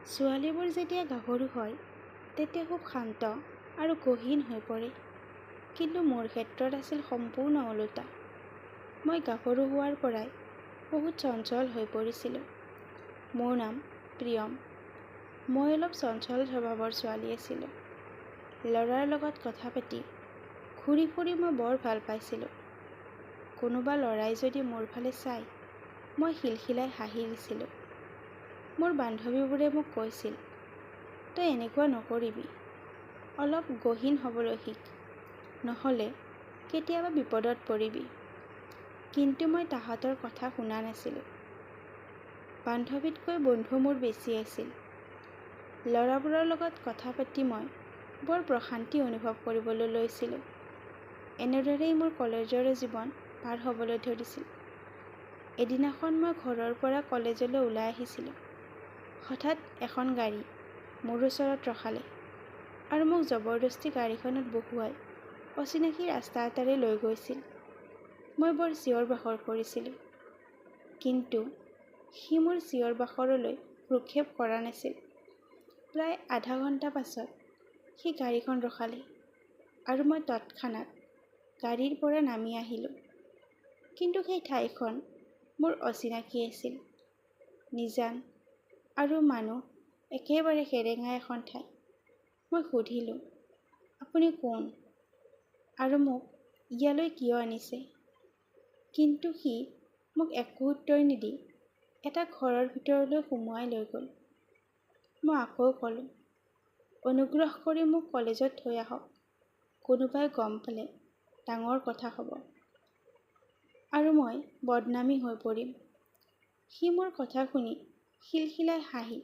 ছোৱালীবোৰ যেতিয়া গাভৰু হয় তেতিয়া খুব শান্ত আৰু গহীন হৈ পৰে, কিন্তু মোৰ ক্ষেত্ৰত আছিল সম্পূৰ্ণ ওলোটা। মই গাভৰু হোৱাৰ পৰাই বহুত চঞ্চল হৈ পৰিছিলোঁ। মোৰ নাম প্ৰিয়ম। মই অলপ চঞ্চল স্বভাৱৰ ছোৱালী আছিলোঁ। ল'ৰাৰ লগত কথা পাতি ঘূৰি ফুৰি মই বৰ ভাল পাইছিলোঁ। কোনোবা ল'ৰাই যদি মোৰ ফালে চাই মই খিলখিলাই হাঁহি দিছিলোঁ। মোৰ বান্ধৱীবোৰে মোক কৈছিল, তই এনেকুৱা নকৰিবি, অলপ গহীন হ'বলৈ শিক, নহ'লে কেতিয়াবা বিপদত পৰিবি। কিন্তু মই তাহাঁতৰ কথা শুনা নাছিলোঁ। বান্ধৱীতকৈ বন্ধু মোৰ বেছি আছিল। ল'ৰাবোৰৰ লগত কথা পাতি মই বৰ প্ৰশান্তি অনুভৱ কৰিবলৈ লৈছিলোঁ। এনেদৰেই মোৰ কলেজৰ জীৱন পাৰ হ'বলৈ ধৰিছিল। এদিনাখন মই ঘৰৰ পৰা কলেজলৈ ওলাই আহিছিলোঁ। হঠাৎ এখন গাড়ী মোৰ ওচৰত ৰখালে আৰু মোক জবৰদস্তি গাড়ীখনত বহুৱাই অচিনাকি ৰাস্তা এটাৰে লৈ গৈছিল। মই বৰ চিঞৰ বাখৰ কৰিছিলোঁ, কিন্তু সি মোৰ চিঞৰ বাখৰলৈ ভ্ৰক্ষেপ কৰা নাছিল। প্ৰায় আধা ঘণ্টা পাছত সি গাড়ীখন ৰখালে আৰু মই তৎক্ষণাত গাড়ীৰ পৰা নামি আহিলোঁ। কিন্তু সেই ঠাইখন মোৰ অচিনাকি আছিল, নিজান আৰু মানুহ একেবাৰে সেৰেঙা এখন ঠাই। মই সুধিলোঁ, আপুনি কোন আৰু মোক ইয়ালৈ কিয় আনিছে? কিন্তু সি মোক একো উত্তৰ নিদি এটা ঘৰৰ ভিতৰলৈ সুমুৱাই লৈ গ'ল। মই আকৌ ক'লোঁ, অনুগ্ৰহ কৰি মোক কলেজত থৈ আহক। কোনোবাই গম পালে ডাঙৰ কথা হ'ব আৰু মই বদনামী হৈ পৰিম। সি মোৰ কথা শুনি খিলখিলাই হাঁহি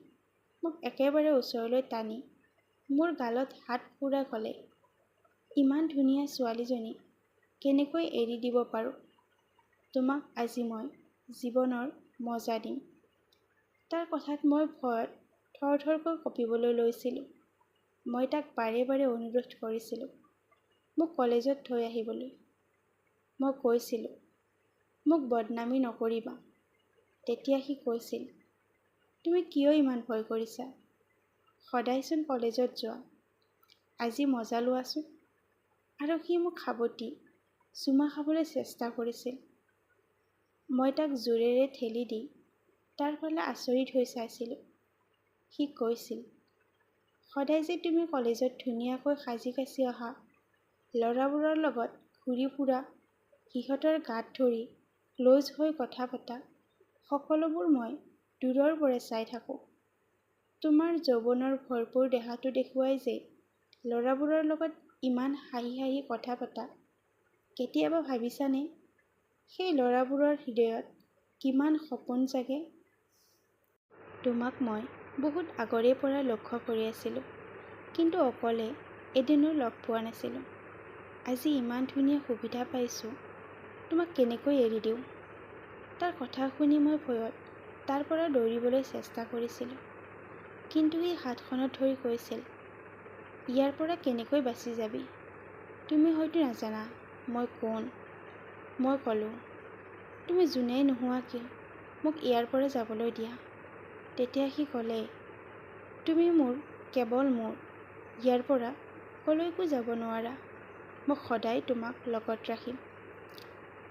মোক একেবাৰে ওচৰলৈ টানি মোৰ গালত হাত ফুৰাই ক'লে, ইমান ধুনীয়া ছোৱালীজনী কেনেকৈ এৰি দিব পাৰোঁ? তোমাক আজি মই জীৱনৰ মজা দিম। তাৰ কথাত মই ভয়ত থৰথৰকৈ কঁপিবলৈ লৈছিলোঁ। মই তাক বাৰে বাৰে অনুৰোধ কৰিছিলোঁ, মোক কলেজত থৈ আহিবলৈ। মই কৈছিলোঁ, মোক বদনামী নকৰিবা। তেতিয়া সি কৈছিল, তুমি কিয় ইমান ভয় কৰিছা? সদায়চোন কলেজত যোৱা, আজি মজা লোৱাচোন। আৰু সি মোক সাবটি চুমা খাবলৈ চেষ্টা কৰিছিল। মই তাক জোৰেৰে ঠেলি দি তাৰ ফালে আচৰিত হৈ চাইছিলোঁ। সি কৈছিল, সদায় যে তুমি কলেজত ধুনীয়াকৈ সাজি কাচি অহা, ল'ৰাবোৰৰ লগত ঘূৰি ফুৰা, সিহঁতৰ গাত ধৰি ক্ল'জ হৈ কথা পতা, সকলোবোৰ মই দূৰৰ পৰা চাই থাকোঁ। তোমাৰ যৌৱনৰ ভৰপূৰ দেহাটো দেখুৱাই যে ল'ৰাবোৰৰ লগত ইমান হাঁহি হাঁহি কথা পতা, কেতিয়াবা ভাবিছানে সেই ল'ৰাবোৰৰ হৃদয়ত কিমান সপোন জাগে? তোমাক মই বহুত আগৰে পৰা লক্ষ্য কৰি আছিলোঁ, কিন্তু অকলে এদিনো লগ পোৱা নাছিলোঁ। আজি ইমান ধুনীয়া সুবিধা পাইছোঁ, তোমাক কেনেকৈ এৰি দিওঁ? তাৰ কথা শুনি মই ভয়ত তাৰ পৰা দৌৰিবলৈ চেষ্টা কৰিছিলোঁ। কিন্তু সি হাতখনত ধৰি কৈছিল, ইয়াৰ পৰা কেনেকৈ বাচি যাবি? তুমি হয়তো নাজানা মই কোন। মই ক'লোঁ, তুমি যোনেই নোহোৱা কিয় মোক ইয়াৰ পৰা যাবলৈ দিয়া। তেতিয়া সি ক'লে, তুমি মোৰ, কেৱল মোৰ, ইয়াৰ পৰা কলৈকো যাব নোৱাৰা। মই সদায় তোমাক লগত ৰাখিম।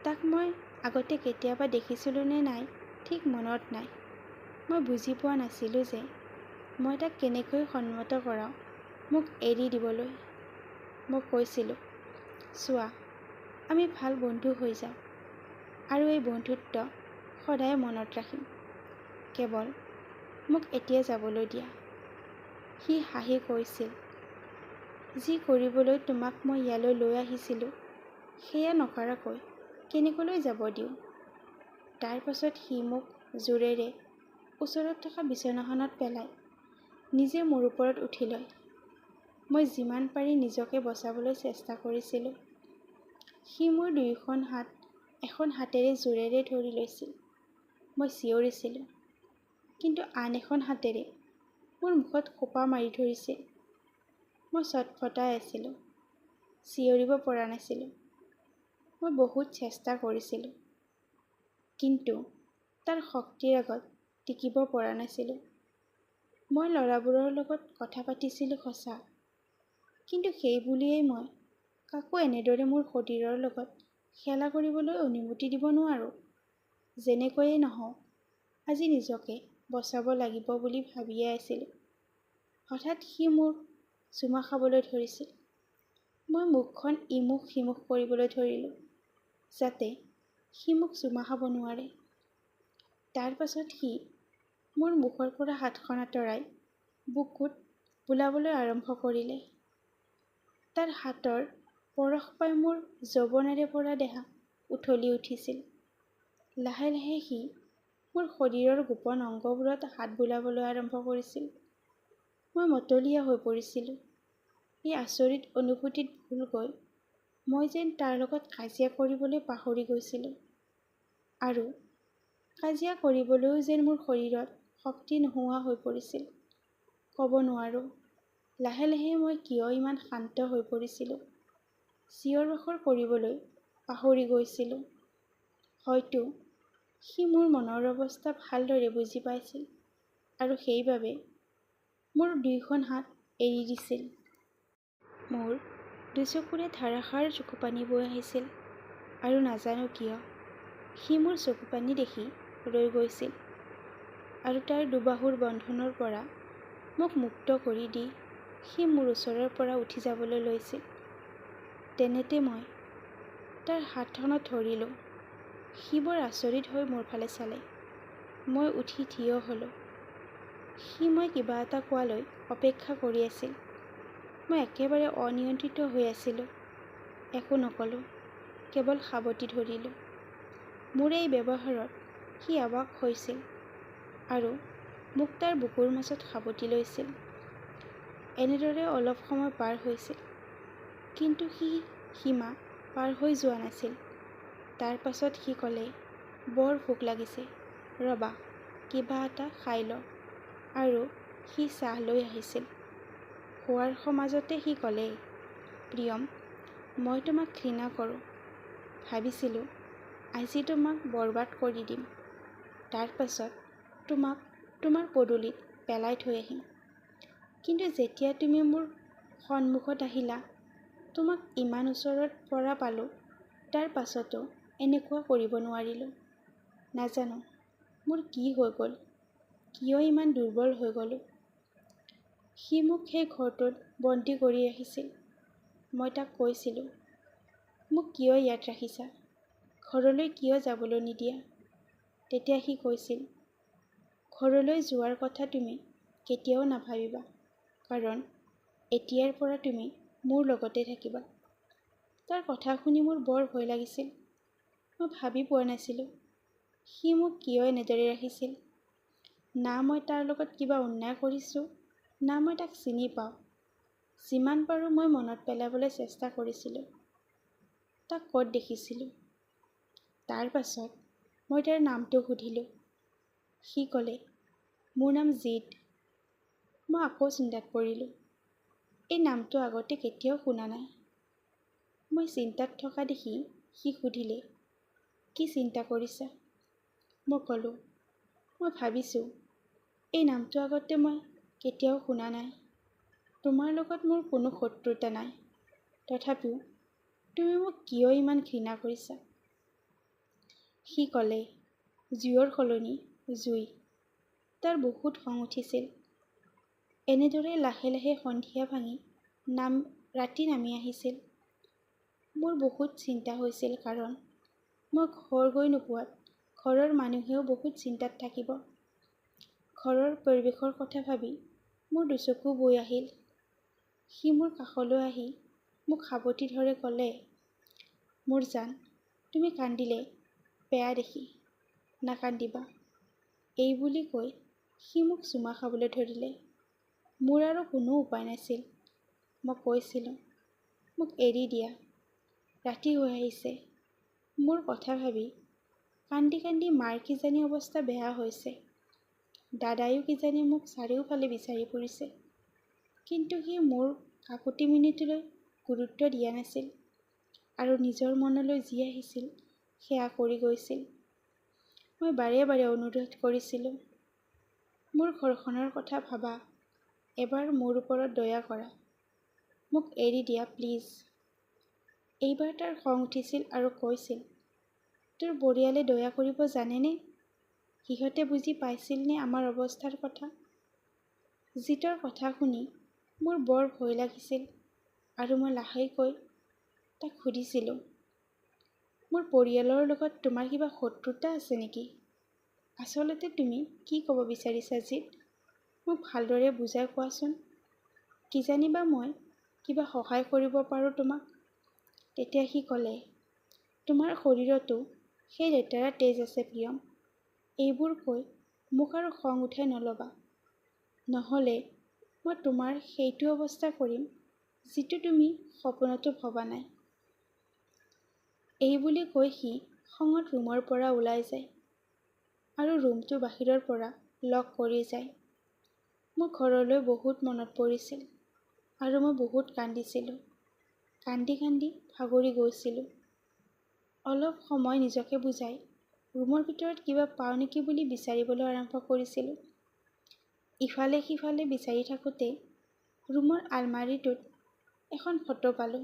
তাক মই আগতে কেতিয়াবা দেখিছিলোঁ নে নাই ঠিক মনত নাই। মই বুজি পোৱা নাছিলোঁ যে মই তাক কেনেকৈ সন্মত কৰাওঁ মোক এৰি দিবলৈ। মই কৈছিলোঁ, চোৱা, আমি ভাল বন্ধু হৈ যাওঁ আৰু এই বন্ধুত্ব সদায় মনত ৰাখিম। কেৱল মোক এতিয়া যাবলৈ দিয়া। সি হাঁহি কৈছিল, যি কৰিবলৈ তোমাক মই ইয়ালৈ লৈ আহিছিলোঁ, সেয়া নকৰাকৈ কেনেকৈ যাব দিওঁ? তাৰ পাছত সি মোক জোৰেৰে ওচৰত থকা বিচনাখনত পেলাই নিজে মোৰ ওপৰত উঠি লয়। মই যিমান পাৰি নিজকে বচাবলৈ চেষ্টা কৰিছিলোঁ। সি মোৰ দুয়োখন হাত এখন হাতেৰে জোৰেৰে ধৰি লৈছিল। মই চিঞৰিছিলোঁ, কিন্তু আন এখন হাতেৰে মোৰ মুখত সোপা মাৰি ধৰিছিল। মই চটফটাই আছিলোঁ, চিঞৰিব পৰা নাছিলোঁ। মই বহুত চেষ্টা কৰিছিলোঁ, কিন্তু তাৰ শক্তিৰ আগত টিকিব পৰা নাছিলোঁ। মই ল'ৰাবোৰৰ লগত কথা পাতিছিলোঁ সঁচা, কিন্তু সেই বুলিয়েই মই কাকো এনেদৰে মোৰ শৰীৰৰ লগত খেলা কৰিবলৈ অনুমতি দিব নোৱাৰোঁ। যেনেকৈয়ে নহওক, আজি নিজকে বচাব লাগিব বুলি ভাবিয়ে আছিলোঁ। হঠাৎ সি মোৰ চুমা খাবলৈ ধৰিছিল। মই মুখখন ইমুখ সিমুখ কৰিবলৈ ধৰিলোঁ, যাতে সি মোক চুমা খাব নোৱাৰে। তাৰ পাছত সি মোৰ মুখৰ পৰা হাতখন আঁতৰাই বুকুত বুলাবলৈ আৰম্ভ কৰিলে। তাৰ হাতৰ পৰশ পাই মোৰ যৌৱনেৰে পৰা দেহা উঠলি উঠিছিল। লাহে লাহে সি মোৰ শৰীৰৰ গোপন অংগবোৰত হাত বুলাবলৈ আৰম্ভ কৰিছিল। মই মতলীয়া হৈ পৰিছিলোঁ। এই আচৰিত অনুভূতিত ভুল গৈ মই যেন তাৰ লগত কাজিয়া কৰিবলৈ পাহৰি গৈছিলোঁ। আৰু কাজিয়া কৰিবলৈও যেন মোৰ শৰীৰত শক্তি নোহোৱা হৈ পৰিছিল। ক'ব নোৱাৰোঁ, লাহে লাহে মই কিয় ইমান শান্ত হৈ পৰিছিলোঁ। চিঞৰ বাখৰ কৰিবলৈ পাহৰি গৈছিলোঁ। হয়তো সি মোৰ মনৰ অৱস্থা ভালদৰে বুজি পাইছিল আৰু সেইবাবে মোৰ দুয়োখন হাত এৰি দিছিল। মোৰ দুচকুৰে ধাৰাসাৰ চকুপানী বৈ আহিছিল আৰু নাজানো কিয় সি মোৰ চকুপানী দেখি ৰৈ গৈছিল আৰু তাৰ দুবাহুৰ বন্ধনৰ পৰা মোক মুক্ত কৰি দি সি মোৰ ওচৰৰ পৰা উঠি যাবলৈ লৈছিল। তেনেতে মই তাৰ হাতখনত ধৰিলোঁ। সি বৰ আচৰিত হৈ মোৰ ফালে চালে। মই উঠি থিয় হ'লোঁ। সি মই কিবা এটা কোৱালৈ অপেক্ষা কৰি আছিল। মই একেবাৰে অনিয়ন্ত্ৰিত হৈ আছিলোঁ। একো নক'লোঁ, কেৱল সাৱটি ধৰিলোঁ। মোৰ এই ব্যৱহাৰত সি অবাক হৈছিল আৰু মোক তাৰ বুকুৰ মাজত সাৱটি লৈছিল। এনেদৰে অলপ সময় পাৰ হৈছিল, কিন্তু সি সীমা পাৰ হৈ যোৱা নাছিল। তাৰ পাছত সি ক'লে, বৰ ভোক লাগিছে, ৰ'বা কিবা এটা খাই লওঁ। আৰু সি চাহ লৈ আহিছিল। খোৱাৰ সমাজতে সি ক'লে, প্ৰিয়ম, মই তোমাক ঘৃণা কৰোঁ। ভাবিছিলোঁ আজি তোমাক বৰবাদ কৰি দিম, তাৰ পাছত তোমাক তোমাৰ পদূলিত পেলাই থৈ আহিম। কিন্তু যেতিয়া তুমি মোৰ সন্মুখত আহিলা, তোমাক ইমান ওচৰৰ পৰা পালোঁ, তাৰ পাছতো এনেকুৱা কৰিব নোৱাৰিলোঁ। নাজানো মোৰ কি হৈ গ'ল, কিয় ইমান দুৰ্বল হৈ গ'লোঁ। সি মোক সেই ঘৰটোত বন্দী কৰি ৰাখিছিল। মই তাক কৈছিলোঁ, মোক কিয় ইয়াত ৰাখিছা, ঘৰলৈ কিয় যাবলৈ নিদিয়া। তেতিয়া সি কৈছিল, ঘৰলৈ যোৱাৰ কথা তুমি কেতিয়াও নাভাবিবা, কাৰণ এতিয়াৰ পৰা তুমি মোৰ লগতে থাকিবা। তাৰ কথা শুনি মোৰ বৰ ভয় লাগিছিল। মই ভাবি পোৱা নাছিলোঁ সি মোক কিয় এনেদৰে ৰাখিছিল। না মই তাৰ লগত কিবা অন্যায় কৰিছোঁ, না মই তাক চিনি পাওঁ। যিমান পাৰোঁ মই মনত পেলাবলৈ চেষ্টা কৰিছিলোঁ, তাক ক'ত দেখিছিলোঁ। তাৰ পাছত মই তাৰ নামটো সুধিলোঁ। সি ক'লে, মোৰ নাম জিত। মই আকৌ চিন্তাত পৰিলোঁ। এই নামটো আগতে কেতিয়াও শুনা নাই। মই চিন্তাত থকা দেখি সি সুধিলে, কি চিন্তা কৰিছা? মই ক'লোঁ, মই ভাবিছোঁ এই নামটো আগতে মই কেতিয়াও শুনা নাই। তোমাৰ লগত মোৰ কোনো শত্ৰুতা নাই, তথাপিও তুমি মোক কিয় ইমান ঘৃণা কৰিছা। সি ক'লে, জুইৰ সলনি জুই। তাৰ বহুত খং উঠিছিল। এনেদৰে লাহে লাহে সন্ধিয়া ভাঙি ৰাতি নামি আহিছিল। মোৰ বহুত চিন্তা হৈছিল, কাৰণ মই ঘৰ গৈ নোপোৱাত ঘৰৰ মানুহেও বহুত চিন্তাত থাকিব। ঘৰৰ পৰিৱেশৰ কথা ভাবি মোৰ দুচকু বৈ আহিল। সি মোৰ কাষলৈ আহি মোক সাৱটি ধৰি ক'লে, মোৰ জান, তুমি কান্দিলে বেয়া দেখি, নাকান্দিবা। এই বুলি কৈ সি মোক চুমা খাবলৈ ধৰিলে। মোৰ আৰু কোনো উপায় নাছিল। মই কৈছিলোঁ, মোক এৰি দিয়া, ৰাতি হৈ আহিছে। মোৰ কথা ভাবি কান্দি কান্দি মাৰ কিজানি অৱস্থা বেয়া হৈছে। দাদায়ো কিজানি মোক চাৰিওফালে বিচাৰি ফুৰিছে। কিন্তু সি মোৰ কাকুতি মিনতিলৈ গুৰুত্ব দিয়া নাছিল আৰু নিজৰ মনলৈ যি আহিছিল সেয়া কৰি গৈছিল। মই বাৰে বাৰে অনুৰোধ কৰিছিলোঁ, মোৰ ঘৰখনৰ কথা ভাবা, এবাৰ মোৰ ওপৰত দয়া কৰা। মোক এৰি দিয়া প্লিজ। এইবাৰ তাৰ খং উঠিছিল আৰু কৈছিল, তোৰ পৰিয়ালে দয়া কৰিব জানেনে? সিহঁতে বুজি পাইছিলনে আমাৰ অৱস্থাৰ কথা? জিতৰ কথা শুনি মোৰ বৰ ভয় লাগিছিল আৰু মই লাহেকৈ তাক সুধিছিলোঁ, মোৰ পৰিয়ালৰ লগত তোমাৰ কিবা শত্ৰুতা আছে নেকি? আচলতে তুমি কি ক'ব বিচাৰিছা জিত? মোক ভালদৰে বুজাই কোৱাচোন। কিজানিবা মই কিবা সহায় কৰিব পাৰোঁ তোমাক। তেতিয়া সি ক'লে, তোমাৰ শৰীৰতো সেই লেতেৰা তেজ আছে প্ৰিয়ম। এইবোৰ কৈ মোক আৰু খং উঠাই নল'বা। নহ'লে মই তোমাৰ সেইটো অৱস্থা কৰিম যিটো তুমি সপোনতো ভবা নাই। এইবুলি কৈ সি খঙত ৰুমৰ পৰা ওলাই যায় আৰু ৰুমটো বাহিৰৰ পৰা লক কৰি যায়। মোৰ ঘৰলৈ বহুত মনত পৰিছিল আৰু মই বহুত কান্দিছিলোঁ। কান্দি কান্দি ভাগৰি গৈছিলোঁ। অলপ সময় নিজকে বুজাই ৰুমৰ ভিতৰত কিবা পাওঁ নেকি বুলি বিচাৰিবলৈ আৰম্ভ কৰিছিলোঁ। ইফালে সিফালে বিচাৰি থাকোঁতে ৰুমৰ আলমাৰিটোত এখন ফটো পালোঁ,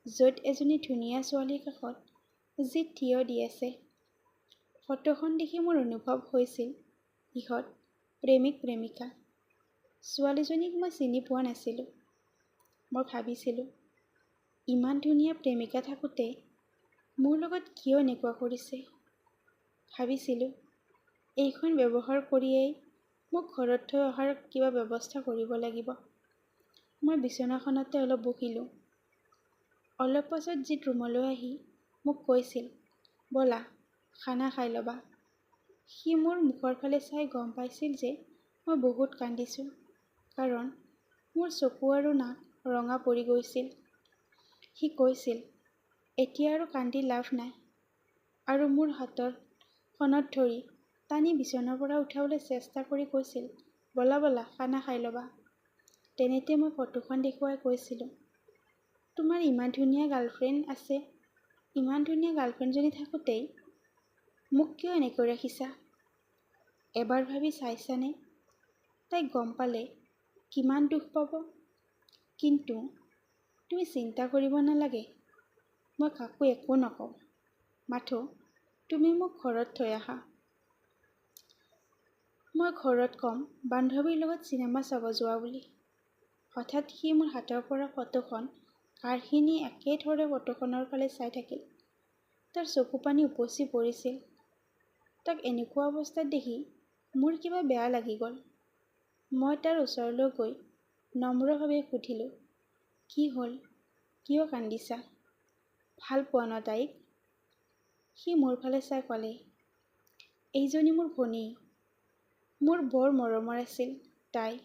য'ত এজনী ধুনীয়া ছোৱালীৰ কাষত জিত থিয় দি আছে। ফটোখন দেখি মোৰ অনুভৱ হৈছিল ইহঁত প্ৰেমিক-প্ৰেমিকা। ছোৱালীজনীক মই চিনি পোৱা নাছিলোঁ। মই ভাবিছিলোঁ, ইমান ধুনীয়া প্ৰেমিকা থাকোঁতে মোৰ লগত কিয় এনেকুৱা কৰিছে? ভাবিছিলোঁ, এইখন ব্যৱহাৰ কৰিয়েই মোক ঘৰত থৈ অহাৰ কিবা ব্যৱস্থা কৰিব লাগিব। মই বিচনাখনতে অলপ বহিলোঁ। অলপ পাছত জিত ৰুমলৈ আহি মোক কৈছিল, ব'লা খানা খাই ল'বা। সি মোৰ মুখৰ ফালে চাই গম পাইছিল যে মই বহুত কান্দিছোঁ, কাৰণ মোৰ চকু আৰু নাক ৰঙা পৰি গৈছিল। সি কৈছিল, এতিয়া আৰু কান্দি লাভ নাই, আৰু মোৰ হাতৰ খনত ধৰি টানি বিচনাৰ পৰা উঠাবলৈ চেষ্টা কৰি কৈছিল, ব'লা ব'লা খানা খাই ল'বা। তেনেতে মই ফটোখন দেখুৱাই কৈছিলোঁ, তোমাৰ ইমান ধুনীয়া গাৰ্লফ্ৰেণ্ড আছে, ইমান ধুনীয়া গাৰ্লফ্ৰেণ্ডজনী থাকোঁতেই মোক কিয় এনেকৈ ৰাখিছা? এবাৰ ভাবি চাইছানে? তাই গম পালে কিমান দুখ পাব? কিন্তু তুমি চিন্তা কৰিব নালাগে, মই কাকো একো নকওঁ। মাথো তুমি মোক ঘৰত থৈ আহা। মই ঘৰত ক'ম বান্ধৱীৰ লগত চিনেমা চাব যোৱা বুলি। হঠাৎ সি মোৰ হাতৰ পৰা ফটোখন কাঢ়ি নি একেথৰে ফটোখনৰ ফালে চাই থাকিল। তাৰ চকু পানী উপচি পৰিছিল। তাক এনেকুৱা অৱস্থাত দেখি মোৰ কিবা বেয়া লাগি গ'ল। মই তাৰ ওচৰলৈ গৈ নম্ৰভাৱে সুধিলোঁ, কি হ'ল? কিয় কান্দিছা? ভাল পোৱা ন তাইক? সি মোৰ ফালে চাই ক'লে, এইজনী মোৰ ভনী। মোৰ বৰ মৰমৰ আছিল তাই।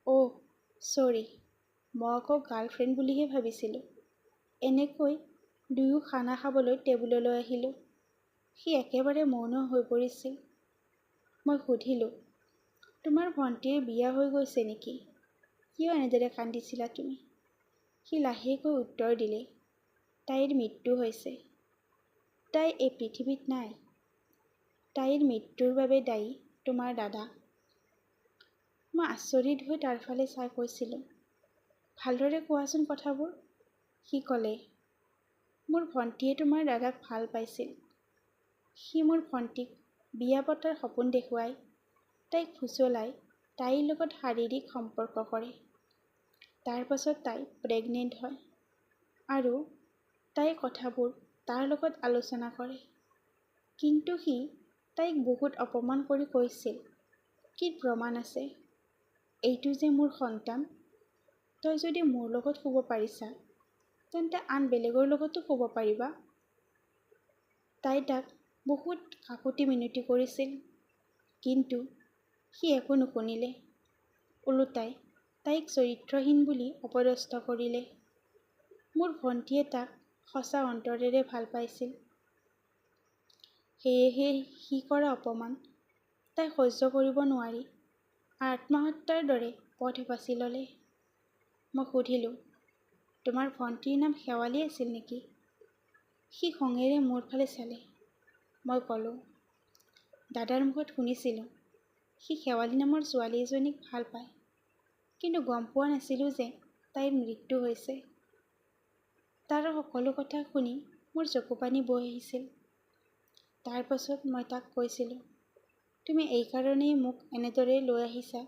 অ', চৰি, মই আকৌ গাৰ্লফ্ৰেণ্ড বুলিহে ভাবিছিলোঁ। এনেকৈ দুয়ো খানা খাবলৈ টেবুললৈ আহিলোঁ। সি একেবাৰে মৌন হৈ পৰিছিল। মই সুধিলোঁ, তোমাৰ ভণ্টিৰ বিয়া হৈ গৈছে নেকি? কিয় এনেদৰে কান্দিছিলা তুমি? সি লাহেকৈ উত্তৰ দিলে, তাইৰ মৃত্যু হৈছে। তাই এই পৃথিৱীত নাই। তাইৰ মৃত্যুৰ বাবে দায়ী তোমাৰ দাদা। মই আচৰিত হৈ তাৰ ফালে চাই কৈছিলোঁ, ভালদৰে কোৱাচোন কথাবোৰ। সি ক'লে, মোৰ ভণ্টিয়ে তোমাৰ দাদাক ভাল পাইছিল। সি মোৰ ভণ্টিক বিয়া পতাৰ সপোন দেখুৱাই তাইক ফুচলাই তাইৰ লগত শাৰীৰিক সম্পৰ্ক কৰে। তাৰ পাছত তাই প্ৰেগনেণ্ট হয় আৰু তাইৰ কথাবোৰ তাৰ লগত আলোচনা কৰে। কিন্তু সি তাইক বহুত অপমান কৰি কৈছিল, কি প্ৰমাণ আছে? এইটো যে মোৰ সন্তান। তই যদি মোৰ লগত শুব পাৰিছা, তেন্তে আন বেলেগৰ লগতো শুব পাৰিবা। তাই তাক বহুত কাকুতি মিনতি কৰিছিল, কিন্তু সি একো নুশুনিলে। ওলোটাই তাইক চৰিত্ৰহীন বুলি অপদস্থ কৰিলে। মোৰ ভণ্টিয়ে তাক সঁচা অন্তৰেৰে ভাল পাইছিল। সেয়েহে সি কৰা অপমান তাই সহ্য কৰিব নোৱাৰি আত্মহত্যাৰ দৰে পথ বাছি ল'লে। মই সুধিলোঁ, তোমাৰ ভণ্টিৰ নাম শেৱালি আছিল নেকি? সি খঙেৰে মোৰ ফালে চালে। মই ক'লোঁ, দাদাৰ মুখত শুনিছিলোঁ সি শেৱালী নামৰ ছোৱালী এজনীক ভাল পায়, কিন্তু গম পোৱা নাছিলোঁ যে তাইৰ মৃত্যু হৈছে। তাৰ সকলো কথা শুনি মোৰ চকু পানী বৈ আহিছিল। তাৰ পাছত মই তাক কৈছিলোঁ, তুমি এই কাৰণেই মোক এনেদৰে লৈ আহিছা,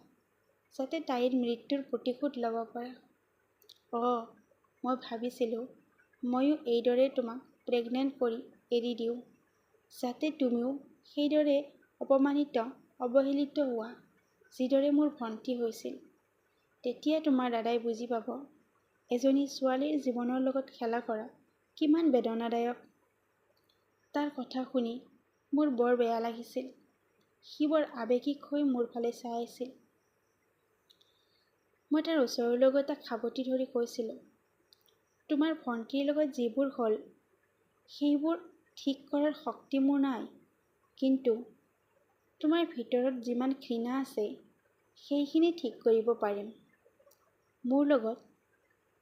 যাতে তাইৰ মৃত্যুৰ প্ৰতিশোধ ল'ব পাৰা। মই ভাবিছিলোঁ ময়ো এইদৰে তোমাক প্ৰেগনেণ্ট কৰি এৰি দিওঁ, যাতে তুমিও সেইদৰে অপমানিত অৱহেলিত হোৱা, যিদৰে মোৰ ভণ্টি হৈছিল। তেতিয়া তোমাৰ দাদাই বুজি পাব এজনী ছোৱালীৰ জীৱনৰ লগত খেলা কৰা কিমান বেদনাদায়ক। তাৰ কথা শুনি মোৰ বৰ বেয়া লাগিছিল। সি বৰ আৱেগিক হৈ মোৰ ফালে চাই আছিল। মই তাৰ ওচৰলৈ গৈ তাক সাৱটি ধৰি কৈছিলোঁ, তোমাৰ ভণ্টিৰ লগত যিবোৰ হ'ল, সেইবোৰ ঠিক কৰাৰ শক্তি মোৰ নাই, কিন্তু তোমাৰ ভিতৰত যিমান ঘৃণা আছে, সেইখিনি ঠিক কৰিব পাৰিম। মোৰ লগত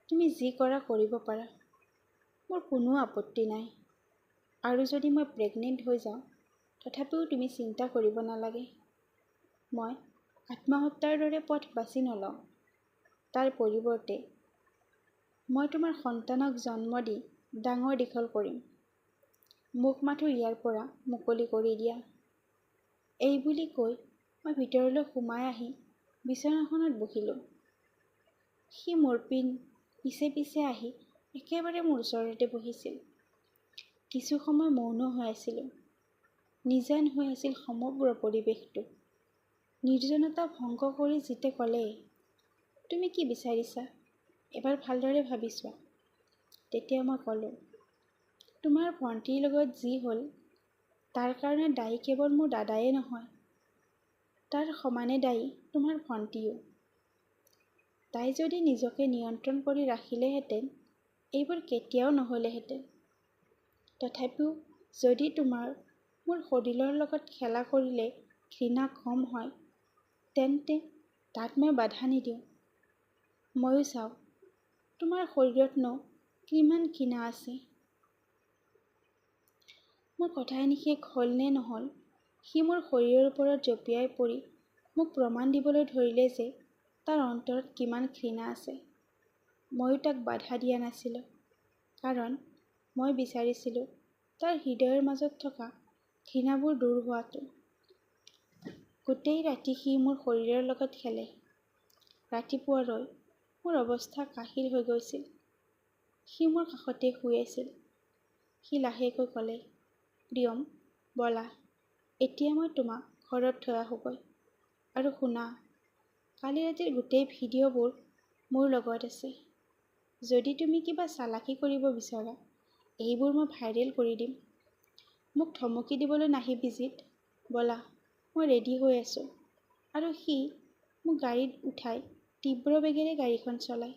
তুমি যি কৰা কৰিব পাৰা, মোৰ কোনো আপত্তি নাই। আৰু যদি মই প্ৰেগনেণ্ট হৈ যাওঁ, তথাপিও তুমি চিন্তা কৰিব নালাগে। মই আত্মহত্যাৰ দৰে পথ বাছি নলওঁ। তাৰ পৰিৱৰ্তে মই তোমাৰ সন্তানক জন্ম দি ডাঙৰ দীঘল কৰিম। মোক মাথো ইয়াৰ পৰা মুকলি কৰি দিয়া। এই বুলি কৈ মই ভিতৰলৈ সোমাই আহি বিচনাখনত বহিলোঁ। সি মোৰ পিছে পিছে আহি একেবাৰে মোৰ ওচৰতে বহিছিল। কিছু সময় মৌন হৈ আছিলোঁ। নিজান হৈ আছিল সমগ্ৰ পৰিৱেশটো। নিৰ্জনতা ভংগ কৰি জিতে ক'লে, তুমি কি বিচাৰিছা? এবাৰ ভালদৰে ভাবি চোৱা। তেতিয়া মই ক'লোঁ, তোমাৰ ভণ্টিৰ লগত যি হ'ল, তাৰ কাৰণে দায়ী কেৱল মোৰ দাদায়ে নহয়, তাৰ সমানে দায়ী তোমাৰ ভণ্টিও। তাই যদি নিজকে নিয়ন্ত্ৰণ কৰি ৰাখিলেহেঁতেন, এইবোৰ কেতিয়াও নহ'লেহেঁতেন। তথাপিও যদি তোমাৰ মোৰ শৰীৰৰ লগত খেলা কৰিলে ঘৃণা কম হয়, তেন্তে তাত মই বাধা নিদিওঁ। ময়ো চাওঁ, তোমাৰ শৰীৰতনো কিমান ঘৃণা আছে। মোৰ কথাখিনি শেষ হ'ল নে নহ'ল, সি মোৰ শৰীৰৰ ওপৰত জঁপিয়াই পৰি মোক প্ৰমাণ দিবলৈ ধৰিলে যে তাৰ অন্তৰত কিমান ঘৃণা আছে। ময়ো তাক বাধা দিয়া নাছিলোঁ, কাৰণ মই বিচাৰিছিলোঁ তাৰ হৃদয়ৰ মাজত থকা ঘৃণাবোৰ দূৰ হোৱাটো। গোটেই ৰাতি সি মোৰ শৰীৰৰ লগত খেলে। ৰাতিপুৱালৈ মোৰ অৱস্থা কাহিল হৈ গৈছিল। সি মোৰ কাষতে শুই আছিল। সি লাহেকৈ ক'লে, প্ৰিয়ম, ব'লা, এতিয়া মই তোমাক ঘৰত থৈ আহোঁগৈ। আৰু শুনা, কালি ৰাতিৰ গোটেই ভিডিঅ'বোৰ মোৰ লগত আছে। যদি তুমি কিবা চালাকি কৰিব বিচৰা, এইবোৰ মই ভাইৰেল কৰি দিম। মোক ধমকি দিবলৈ নাহিবি জিত, ব'লা, মই ৰেডি হৈ আছোঁ। আৰু সি মোক গাড়ীত উঠাই তীব্ৰ বেগেৰে গাড়ীখন চলায়।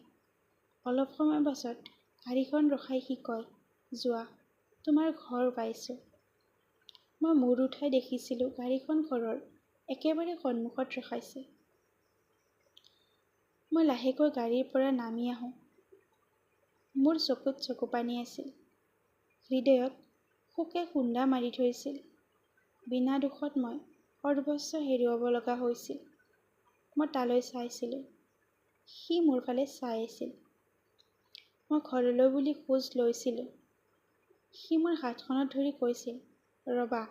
অলপ সময় পাছত গাড়ীখন ৰখাই সি কয়, যোৱা, তোমাৰ ঘৰ পাইছোঁ। মই মূৰ উঠাই দেখিছিলোঁ গাড়ীখন ঘৰৰ একেবাৰে সন্মুখত ৰখাইছে। মই লাহেকৈ গাড়ীৰ পৰা নামি আহোঁ। মোৰ চকুত চকুপানী আছিল। হৃদয়ত শোকে খুন্দা মাৰি ধৰিছিল। বিনা দোষত মই সৰ্বস্ব হেৰুৱাব লগা হৈছিল। মই তালৈ চাইছিলোঁ। সি মোৰ ফালে চাই আছিল। মই ঘৰলৈ বুলি খোজ লৈছিলোঁ। সি মোৰ হাতখনত ধৰি কৈছিল, ৰ'বা,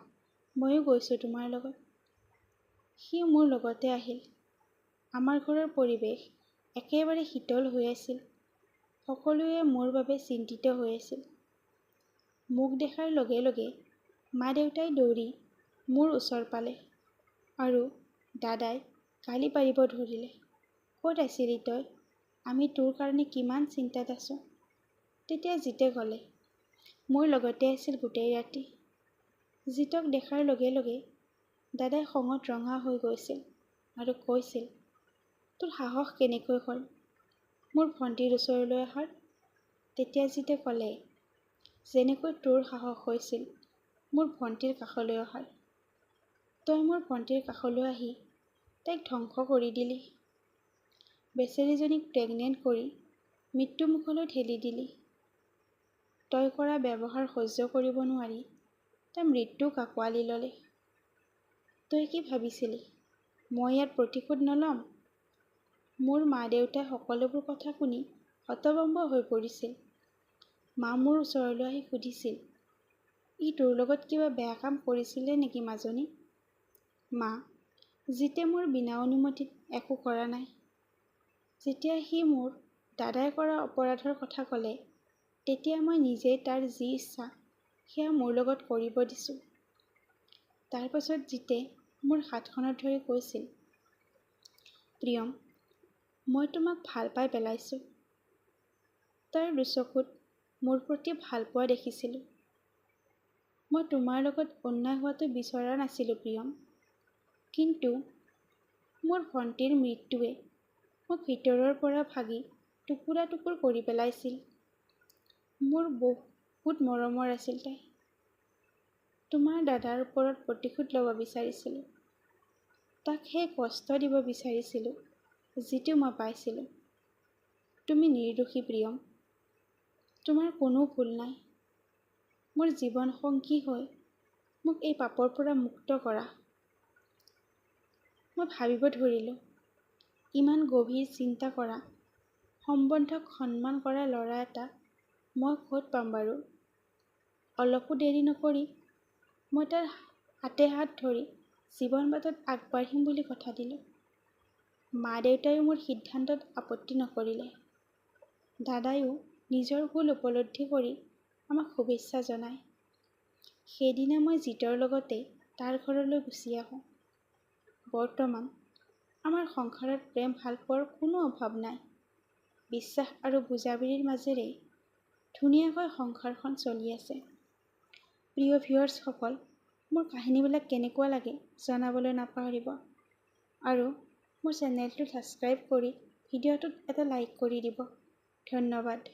ময়ো গৈছোঁ তোমাৰ লগত। সি মোৰ লগতে আহিল। আমাৰ ঘৰৰ পৰিৱেশ একেবাৰে শীতল হৈ আছিল। সকলোৱে মোৰ বাবে চিন্তিত হৈ আছিল। মোক দেখাৰ লগে লগে মা-দেউতাই দৌৰি মোৰ ওচৰ পালে আৰু দাদাই গালি পাৰিব ধৰিলে। ক'ত আছিলি তই? আমি তোৰ কাৰণে কিমান চিন্তাত আছোঁ। তেতিয়া জিতে ক'লে, মোৰ লগতে আছিল গোটেই ৰাতি। জিতক দেখাৰ লগে লগে দাদাই খঙত ৰঙা হৈ গৈছিল আৰু কৈছিল, তোৰ সাহস কেনেকৈ হ'ল মোৰ ভণ্টিৰ ওচৰলৈ অহাৰ? তেতিয়া জিতে ক'লে, যেনেকৈ তোৰ সাহস হৈছিল মোৰ ভণ্টিৰ কাষলৈ অহাৰ। তই মোৰ ভণ্টিৰ কাষলৈ আহি তাইক ধ্বংস কৰি দিলি। বেচেৰীজনীক প্ৰেগনেণ্ট কৰি মৃত্যুমুখলৈ ঠেলি দিলি। তই কৰা ব্যৱহাৰ সহ্য কৰিব নোৱাৰি তাই মৃত্যুক আঁকোৱালি ল'লে। তই কি ভাবিছিলি মই ইয়াত প্ৰতিশোধ নল'ম। মোৰ মা দেউতাই সকলোবোৰ কথা শুনি হতভম্ব হৈ পৰিছিল। মা মোৰ ওচৰলৈ আহি সুধিছিল, ই তোৰ লগত কিবা বেয়া কাম কৰিছিলে নেকি মাজনী? মা, জিতে মোৰ বিনা অনুমতিত একো কৰা নাই। যেতিয়া সি মোৰ দাদাই কৰা অপৰাধৰ কথা ক'লে, তেতিয়া মই নিজেই তাৰ যি ইচ্ছা সেয়া মোৰ লগত কৰিব দিছোঁ। তাৰ পাছত জিতে মোৰ হাতখনত ধৰি কৈছিল, প্ৰিয়ম, মই তোমাক ভাল পাই পেলাইছোঁ। তাৰ দুচকুত মোৰ প্ৰতি ভালপোৱা দেখিছিলোঁ। মই তোমাৰ লগত অন্যায় হোৱাটো বিচৰা নাছিলোঁ প্ৰিয়ম। কিন্তু মোৰ ভণ্টিৰ মৃত্যুৱে মোক ভিতৰৰ পৰা ভাগি টুকুৰা টুকুৰ কৰি পেলাইছিল। মোৰ বহুত মৰমৰ আছিল তাই। তোমাৰ দাদাৰ ওপৰত প্ৰতিশোধ ল'ব বিচাৰিছিলোঁ। তাক সেই কষ্ট দিব বিচাৰিছিলোঁ, যিটো মই পাইছিলোঁ। তুমি নিৰ্দোষী প্ৰিয়ম। তোমাৰ কোনো ভুল নাই। মোৰ জীৱন সংগী হৈ মোক এই পাপৰ পৰা মুক্ত কৰা। মই ভাবিব ধৰিলোঁ, ইমান গভীৰ চিন্তা কৰা, সম্বন্ধক সন্মান কৰা ল'ৰা এটা মই ক'ত পাম বাৰু? অলপো দেৰি নকৰি মই তাৰ হাতে হাত ধৰি জীৱন বাটত আগবাঢ়িম বুলি কথা দিলোঁ। মা দেউতায়ো মোৰ সিদ্ধান্তত আপত্তি নকৰিলে। দাদায়ো নিজৰ ভুল উপলব্ধি কৰি আমাক শুভেচ্ছা জনায়। সেইদিনা মই জিতৰ লগতে তাৰ ঘৰলৈ গুচি আহোঁ। বৰ্তমান আমাৰ সংসাৰত প্ৰেম ভালপোৱাৰ কোনো অভাৱ নাই। বিশ্বাস আৰু বুজাবুজিৰ মাজেৰে ধুনীয়াকৈ সংসাৰখন চলি আছে। প্ৰিয় ভিউৱাৰ্ছসকল, মোৰ কাহিনীবিলাক কেনেকুৱা লাগে জনাবলৈ নাপাহৰিব। আৰু মোৰ চেনেলটো ছাবস্ক্ৰাইব কৰি ভিডিঅ'টোত এটা লাইক কৰি দিব। ধন্যবাদ।